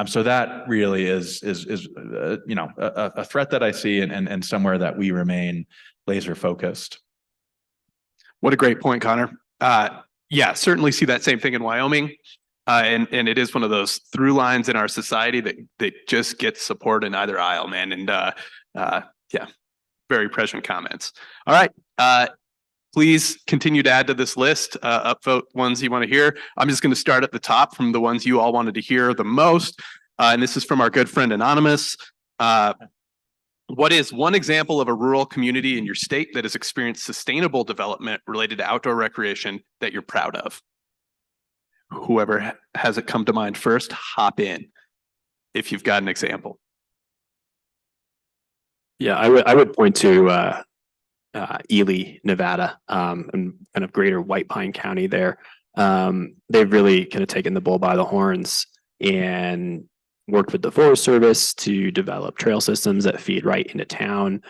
So that really is a threat that I see, and somewhere that we remain laser focused. What a great point, Connor. Yeah, certainly see that same thing in Wyoming. And it is one of those through lines in our society that just gets support in either aisle, man. And yeah, very prescient comments. All right. Please continue to add to this list, upvote ones you want to hear. I'm just going to start at the top from the ones you all wanted to hear the most. And this is from our good friend Anonymous. What is one example of a rural community in your state that has experienced sustainable development related to outdoor recreation that you're proud of? Whoever has it come to mind first, hop in if you've got an example. Yeah, I would point to Ely, Nevada, and kind of greater White Pine County there. They've really kind of taken the bull by the horns and worked with the Forest Service to develop trail systems that feed right into town.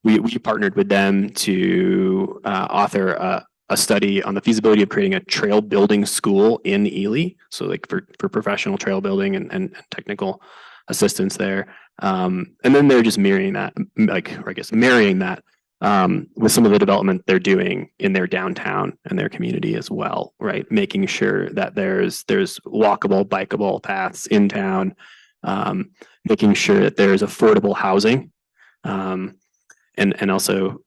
We partnered with them to author a study on the feasibility of creating a trail building school in Ely. So like for professional trail building and technical assistance there. And then they're just marrying that with some of the development they're doing in their downtown and their community as well, right? Making sure that there's walkable, bikeable paths in town, making sure that there's affordable housing, and also,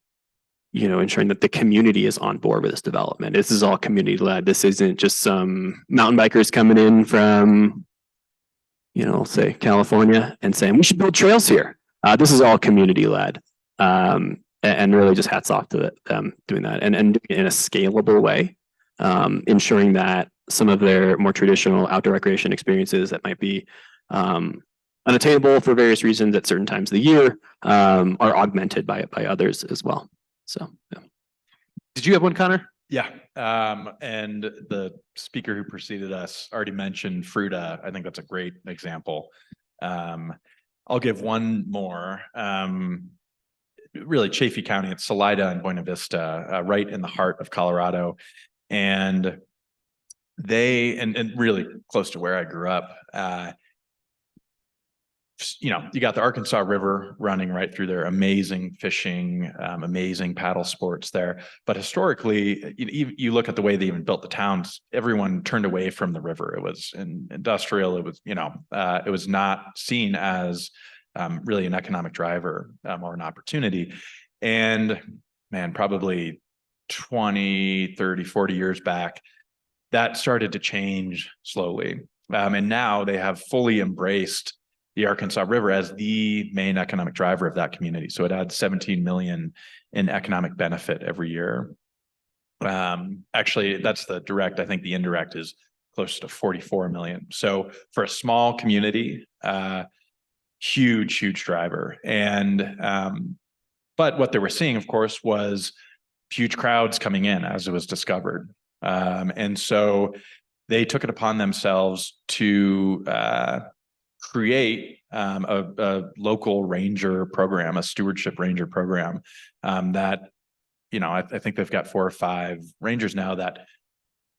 ensuring that the community is on board with this development. This is all community led. This isn't just some mountain bikers coming in from, say California and saying we should build trails here. This is all community led. and really just hats off to them doing that and doing it in a scalable way, ensuring that some of their more traditional outdoor recreation experiences that might be unattainable for various reasons at certain times of the year are augmented by others as well. So, yeah. Did you have one, Connor? Yeah, and the speaker who preceded us already mentioned Fruta. I think that's a great example. I'll give one more. Really, Chaffee County, it's Salida and Buena Vista, right in the heart of Colorado, and they and really close to where I grew up. You got the Arkansas River running right through there, amazing fishing, amazing paddle sports there. But historically, you look at the way they even built the towns, everyone turned away from the river. It was industrial. It was, it was not seen as really an economic driver or an opportunity. And man, probably 20, 30, 40 years back, that started to change slowly. And now they have fully embraced the Arkansas River as the main economic driver of that community. So it adds 17 million in economic benefit every year. Actually, that's the direct. I think the indirect is close to 44 million. So for a small community, huge driver. And but what they were seeing, of course, was huge crowds coming in as it was discovered. And so they took it upon themselves to create a local ranger program, a stewardship ranger program that, I think they've got 4 or 5 rangers now that,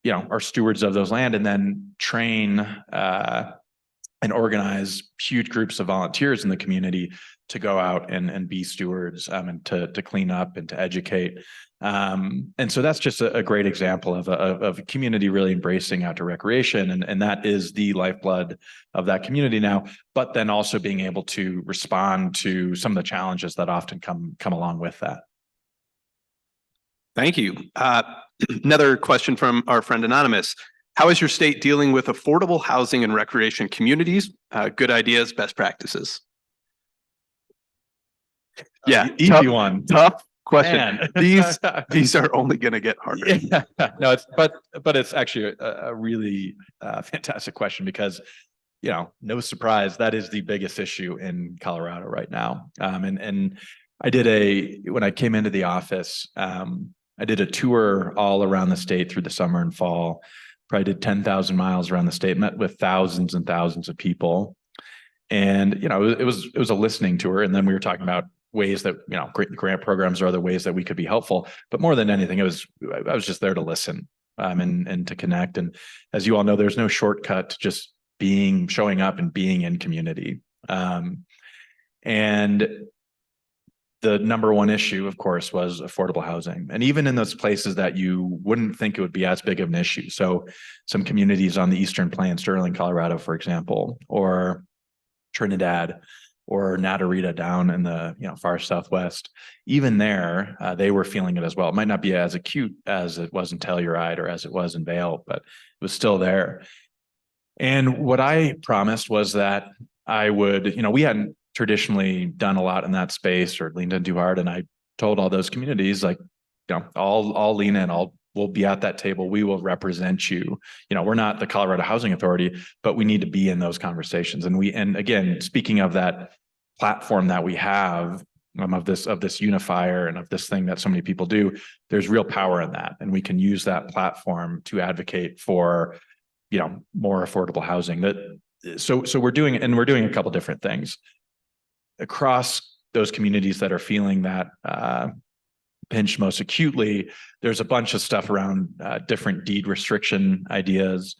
are stewards of those land, and then train and organize huge groups of volunteers in the community to go out and be stewards and to clean up and to educate. And so that's just a great example of a community really embracing outdoor recreation. And that is the lifeblood of that community now, but then also being able to respond to some of the challenges that often come along with that. Thank you. Another question from our friend Anonymous. How is your state dealing with affordable housing and recreation communities? Good ideas, best practices. Yeah, Easy one. Tough question. Man. These are only going to get harder. Yeah. No, but it's actually a really fantastic question because, no surprise, that is the biggest issue in Colorado right now. And I did when I came into the office, I did a tour all around the state through the summer and fall. Probably did 10,000 miles around the state, met with thousands and thousands of people. And, it was a listening tour. And then we were talking about ways that, grant programs are other ways that we could be helpful. But more than anything, I was just there to listen and to connect. And as you all know, there's no shortcut to just showing up and being in community. And the number one issue, of course, was affordable housing. And even in those places that you wouldn't think it would be as big of an issue. So some communities on the Eastern Plains, Sterling, Colorado, for example, or Trinidad, or Natarita down in the far southwest, even there, they were feeling it as well. It might not be as acute as it was in Telluride or as it was in Vail, but it was still there. And what I promised was that I would, we hadn't traditionally done a lot in that space or leaned in too hard. And I told all those communities, like, I'll lean in, we'll be at that table. We will represent you. We're not the Colorado Housing Authority, but we need to be in those conversations. And again, speaking of that platform that we have, of this unifier and of this thing that so many people do, there's real power in that. And we can use that platform to advocate for, more affordable housing. So we're doing a couple different things across those communities that are feeling that pinch most acutely. There's a bunch of stuff around different deed restriction ideas.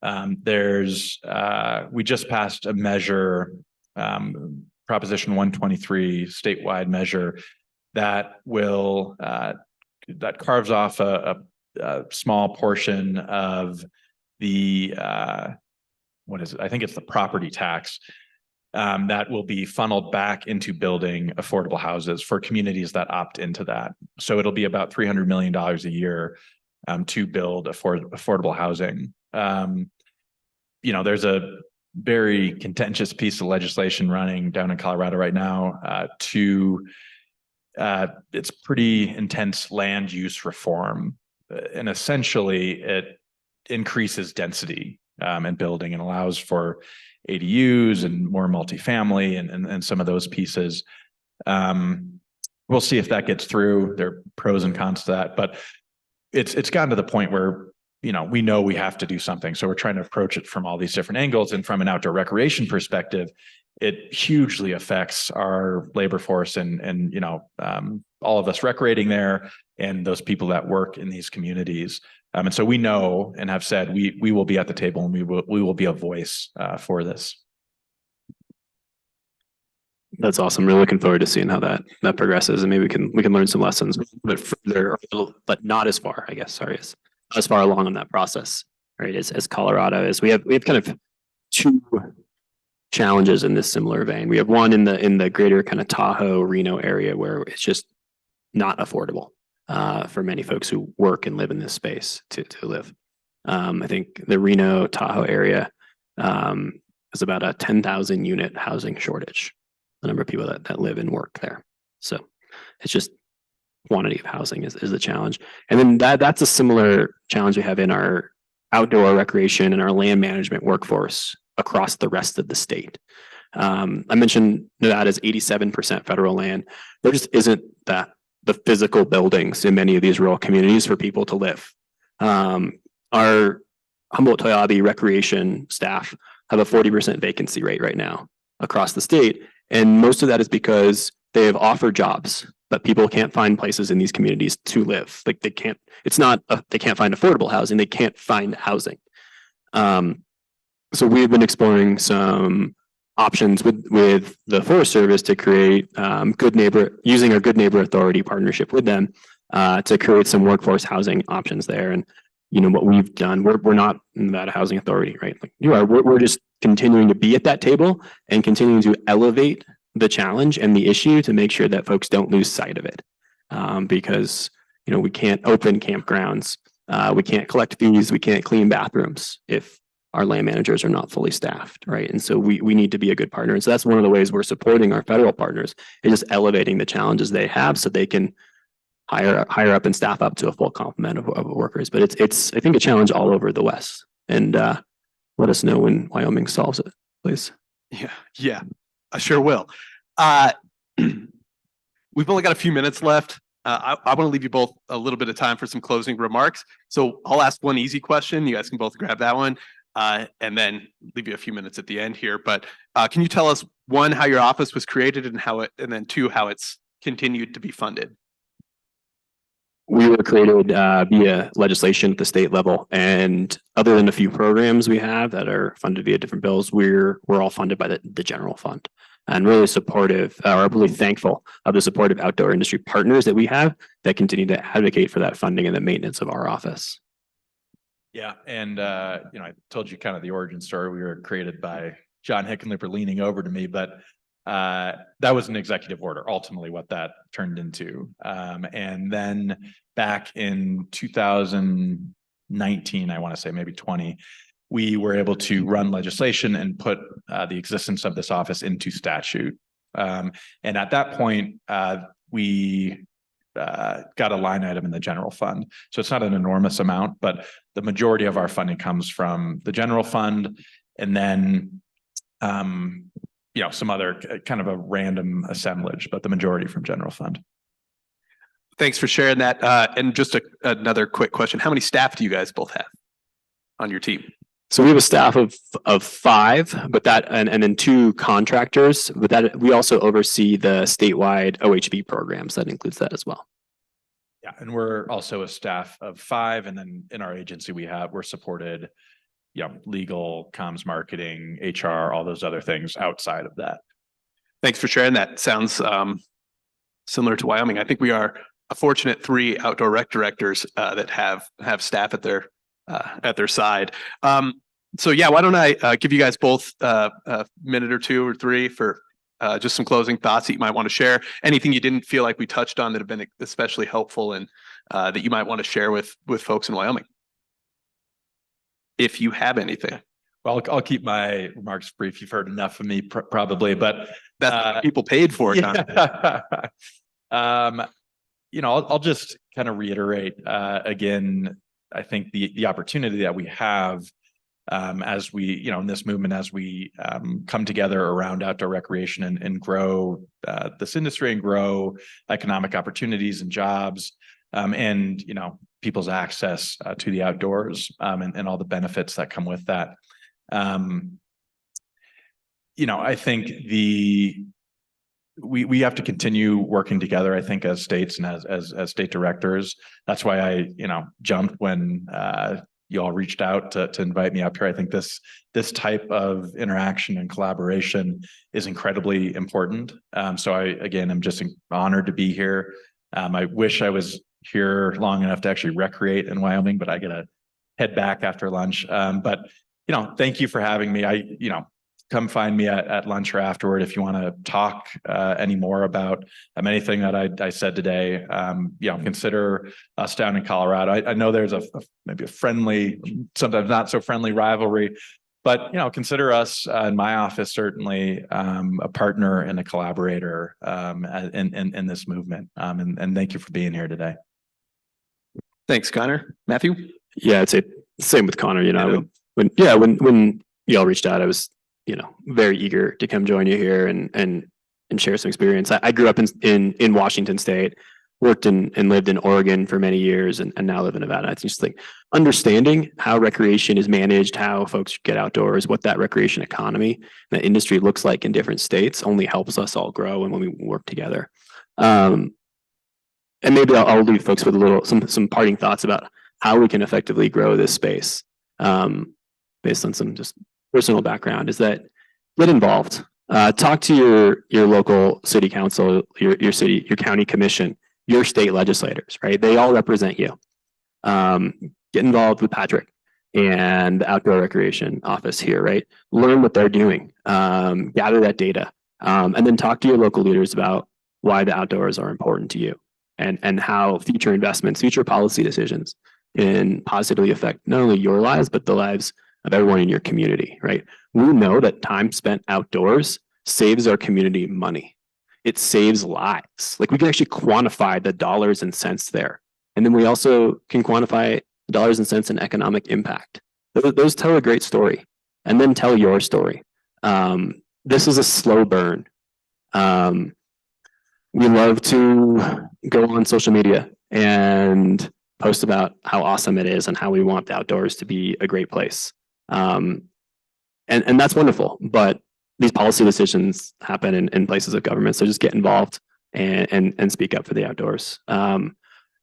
We just passed a measure, Proposition 123 statewide measure that will that carves off a small portion of the what is it? I think it's the property tax that will be funneled back into building affordable houses for communities that opt into that. So it'll be about $300 million a year to build affordable housing. There's a very contentious piece of legislation running down in Colorado right now to it's pretty intense land use reform. And essentially it increases density and building and allows for ADUs and more multifamily and some of those pieces. We'll see if that gets through. There are pros and cons to that, but it's gotten to the point where, you know, we have to do something. So we're trying to approach it from all these different angles. And from an outdoor recreation perspective, it hugely affects our labor force and you know, all of us recreating there and those people that work in these communities. And so we know and have said we will be at the table and we will be a voice for this. That's awesome. Really looking forward to seeing how that progresses, and maybe we can learn some lessons, but further, but not as far, I guess. Sorry, as far along in that process, right? As Colorado is. We have kind of two challenges in this similar vein. We have one in the greater kind of Tahoe, Reno area where it's just not affordable for many folks who work and live in this space to live. I think the Reno Tahoe area is about a 10,000 unit housing shortage. The number of people that live and work there. So it's just quantity of housing is the challenge. And then that's a similar challenge we have in our outdoor recreation and our land management workforce across the rest of the state. I mentioned Nevada's 87% federal land. There just isn't the physical buildings in many of these rural communities for people to live. Our Humboldt-Toyabe recreation staff have a 40% vacancy rate right now across the state. And most of that is because they have offered jobs, but people can't find places in these communities to live. Like they can't find affordable housing. They can't find housing. So we've been exploring some options with the Forest Service to create using our Good Neighbor Authority partnership with them to create some workforce housing options there. And you know what we've done, we're not Nevada Housing Authority, right? Like you are, we're just continuing to be at that table and continuing to elevate the challenge and the issue to make sure that folks don't lose sight of it. Because you know we can't open campgrounds, we can't collect fees, we can't clean bathrooms if our land managers are not fully staffed, right? And so we need to be a good partner. And so that's one of the ways we're supporting our federal partners is just elevating the challenges they have so they can hire up and staff up to a full complement of workers. But it's I think a challenge all over the West. And let us know when Wyoming solves it, please. Yeah, I sure will. We've only got a few minutes left. I want to leave you both a little bit of time for some closing remarks. So I'll ask one easy question. You guys can both grab that one, and then leave you a few minutes at the end here. But can you tell us, one, how your office was created and then two, how it's continued to be funded? We were created via legislation at the state level, and other than a few programs we have that are funded via different bills, we're all funded by the general fund. And really supportive, or really thankful of the supportive outdoor industry partners that we have that continue to advocate for that funding and the maintenance of our office. Yeah, and you know, I told you kind of the origin story. We were created by John Hickenlooper leaning over to me, but that was an executive order, ultimately what that turned into. And then back in 2019, I want to say maybe 20, we were able to run legislation and put the existence of this office into statute. And at that point, we got a line item in the general fund. So it's not an enormous amount, but the majority of our funding comes from the general fund. And then you know, some other kind of a random assemblage, but the majority from general fund. Thanks for sharing that. And just another quick question. How many staff do you guys both have on your team? So we have a staff of 5, but that and then 2 contractors, but that we also oversee the statewide OHV programs. That includes that as well. Yeah, and we're also a staff of 5, and then in our agency we're supported, you know, legal, comms, marketing, HR, all those other things outside of that. Thanks for sharing that. Sounds similar to Wyoming. I think we are a fortunate 3 outdoor rec directors that have staff at their side. So yeah, why don't I give you guys both a minute or 2 or 3 for just some closing thoughts that you might want to share. Anything you didn't feel like we touched on that have been especially helpful and that you might want to share with folks in Wyoming, if you have anything. Well, I'll keep my remarks brief. You've heard enough of me probably, but that's what people paid for. Yeah. I'll just kind of reiterate again. I think the opportunity that we have as we, in this movement, as we come together around outdoor recreation and grow this industry and grow economic opportunities and jobs, and people's access to the outdoors and all the benefits that come with that. I think we have to continue working together, I think, as states and as state directors. That's why I, jumped when you all reached out to invite me up here. I think this type of interaction and collaboration is incredibly important. So I'm just honored to be here. I wish I was here long enough to actually recreate in Wyoming, but I gotta head back after lunch. But thank you for having me. Come find me at lunch or afterward if you want to talk any more about anything that I said today. Consider us down in Colorado. I know there's maybe a friendly, sometimes not so friendly rivalry, but consider us in my office certainly a partner and a collaborator in this movement. And thank you for being here today. Thanks, Conor. Matthew? Yeah, I'd say same with Conor. When y'all reached out, I was very eager to come join you here and share some experience. I grew up in Washington State, worked and lived in Oregon for many years, and now live in Nevada. I just think understanding how recreation is managed, how folks get outdoors, what that recreation economy, that industry looks like in different states only helps us all grow and when we work together. And maybe I'll leave folks with some parting thoughts about how we can effectively grow this space based on some just personal background. Is that get involved, talk to your local city council, your county commission, your state legislators, right? They all represent you. Get involved with Patrick and the outdoor recreation office here, right? Learn what they're doing, gather that data, and then talk to your local leaders about why the outdoors are important to you and how future investments, future policy decisions can positively affect not only your lives, but the lives of everyone in your community, right? We know that time spent outdoors saves our community money. It saves lives. Like we can actually quantify the dollars and cents there. And then we also can quantify dollars and cents in economic impact. Those tell a great story. And then tell your story. This is a slow burn. We love to go on social media and post about how awesome it is and how we want the outdoors to be a great place. And that's wonderful, but these policy decisions happen in places of government. So just get involved and speak up for the outdoors. A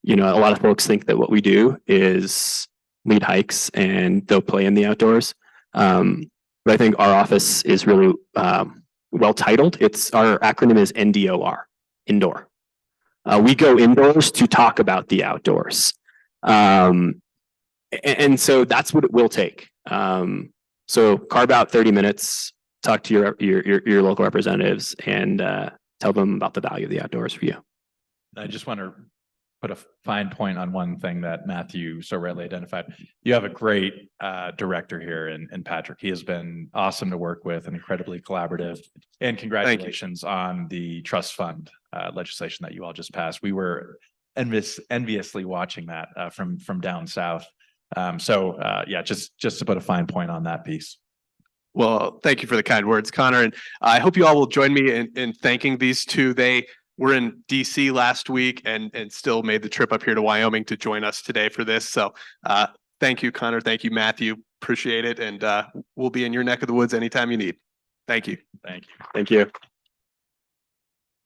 lot of folks think that what we do is lead hikes and they'll play in the outdoors. But I think our office is really well titled. Our acronym is NDOR, indoor. We go indoors to talk about the outdoors. And so that's what it will take. So carve out 30 minutes, talk to your local representatives and tell them about the value of the outdoors for you. I just want to put a fine point on one thing that Matthew so rightly identified. You have a great director here in Patrick. He has been awesome to work with and incredibly collaborative. And congratulations on the trust fund legislation that you all just passed. We were enviously watching that from down south. Just to put a fine point on that piece. Well, thank you for the kind words, Conor. And I hope you all will join me in thanking these two. They were in DC last week and still made the trip up here to Wyoming to join us today for this. So thank you, Conor. Thank you, Matthew. Appreciate it. And we'll be in your neck of the woods anytime you need. Thank you. Thank you. Thank you.